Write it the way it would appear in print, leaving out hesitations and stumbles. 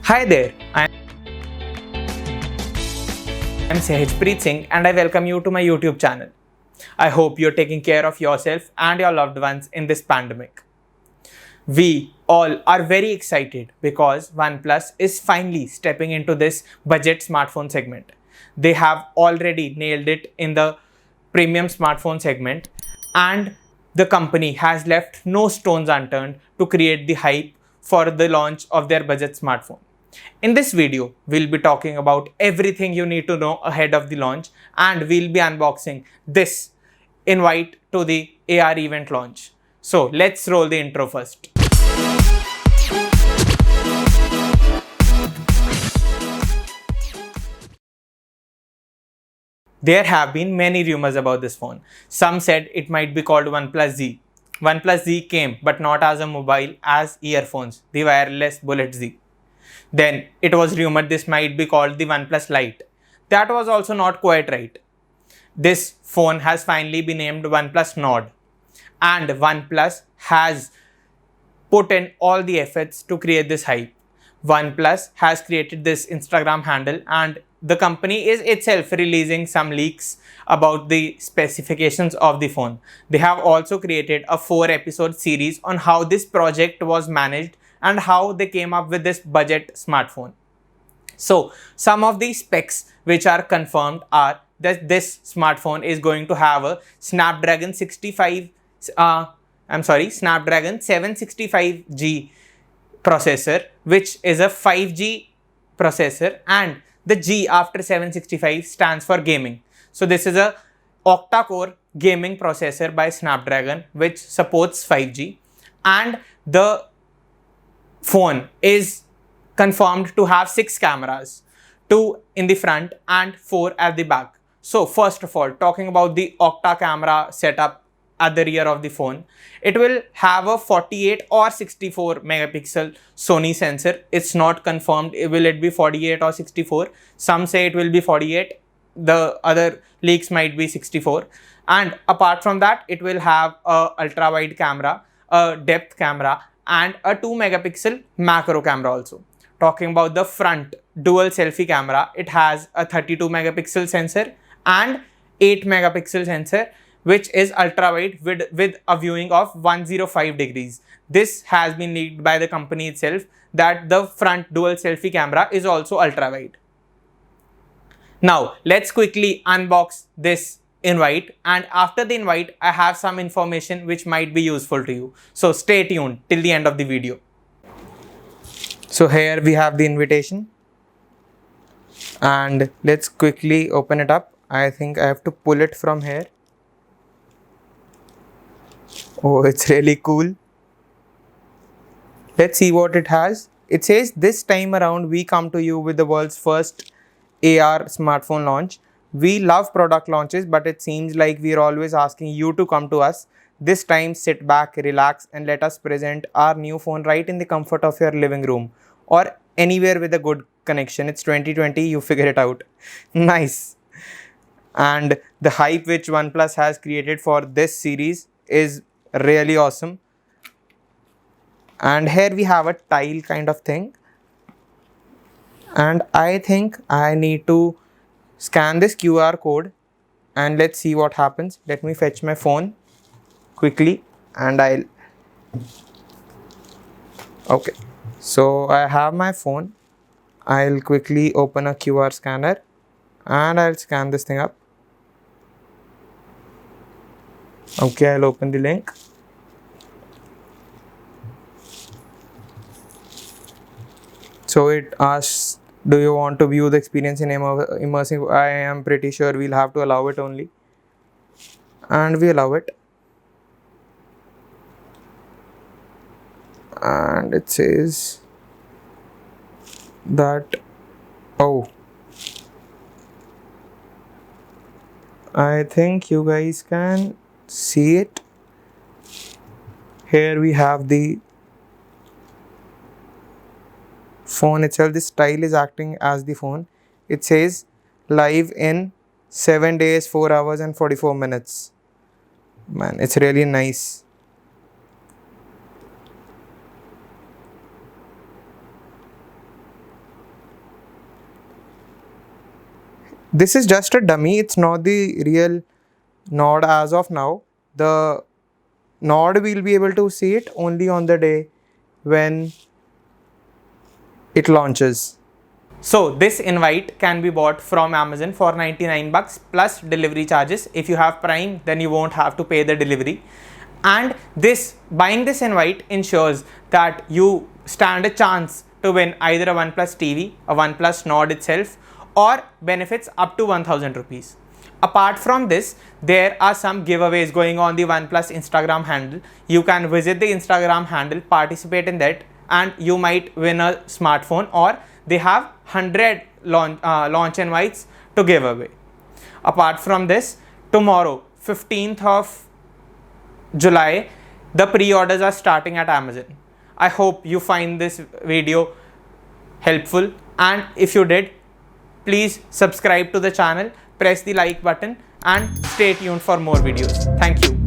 Hi there, I'm Sehajpreet Singh and I welcome you to my YouTube channel. I hope you're taking care of yourself and your loved ones in this pandemic. We all are very excited because OnePlus is finally stepping into this budget smartphone segment. They have already nailed it in the premium smartphone segment, and the company has left no stones unturned to create the hype for the launch of their budget smartphone. In this video, we'll be talking about everything you need to know ahead of the launch, and we'll be unboxing this invite to the AR event launch. So let's roll the intro first. There have been many rumors about this phone. Some said it might be called OnePlus Z. OnePlus Z came, but not as a mobile, as earphones, the wireless Bullet Z. Then it was rumored this might be called the OnePlus Lite. That was also not quite right. This phone has finally been named OnePlus Nord, and OnePlus has put in all the efforts to create this hype. OnePlus has created this Instagram handle, and the company is itself releasing some leaks about the specifications of the phone. They have also created a 4-episode series on how this project was managed and how they came up with this budget smartphone. So some of the specs which are confirmed are that this smartphone is going to have a Snapdragon 765G processor, which is a 5G processor, and the G after 765 stands for gaming. So this is a octa-core gaming processor by Snapdragon which supports 5G, and the phone is confirmed to have 6 cameras, 2 in the front and 4 at the back. So first of all, talking about the octa camera setup at the rear of the phone, it will have a 48 or 64 megapixel Sony sensor. It's not confirmed will it be 48 or 64. Some say it will be 48. The other leaks might be 64. And apart from that, it will have a ultra wide camera, a depth camera, and a 2 megapixel macro camera also. Talking about the front dual selfie camera, it has a 32 megapixel sensor and 8 megapixel sensor, which is ultra wide with a viewing of 105 degrees. This has been leaked by the company itself that the front dual selfie camera is also ultra wide. Now let's quickly unbox this invite, and after the invite I have some information which might be useful to you. So stay tuned till the end of the video. So here we have the invitation, and let's quickly open it up. I think I have to pull it from here. Oh, it's really cool. Let's see what it has. It says, this time around we come to you with the world's first AR smartphone launch. We love product launches, but it seems like we are always asking you to come to us. This time sit back, relax, and let us present our new phone right in the comfort of your living room or anywhere with a good connection. It's 2020, you figure it out. Nice. And the hype which OnePlus has created for this series is really awesome. And here we have a tile kind of thing, and I think I need to scan this QR code and let's see what happens. Let me fetch my phone quickly and okay, so I have my phone. I'll quickly open a QR scanner and I'll scan this thing up. Okay, I'll open the link. So it asks, do you want to view the experience in immersive? I am pretty sure we'll have to allow it only. And we allow it. And it says that, oh, I think you guys can see it. Here we have the phone itself. This tile is acting as the phone. It says live in 7 days, 4 hours and 44 minutes. Man, it's really nice. This is just a dummy, it's not the real Nord as of now. The Nord we'll be able to see it only on the day when it launches. So this invite can be bought from Amazon for 99 bucks plus delivery charges. If you have Prime, then you won't have to pay the delivery. And buying this invite ensures that you stand a chance to win either a OnePlus TV, a OnePlus Nord itself, or benefits up to 1000 rupees. Apart from this, there are some giveaways going on the OnePlus Instagram handle. You can visit the Instagram handle, participate in that, and you might win a smartphone, or they have 100 launch invites to give away. Apart from this, tomorrow, 15th of July, the pre-orders are starting at Amazon. I hope you find this video helpful, and if you did, please subscribe to the channel, press the like button, and stay tuned for more videos. Thank you.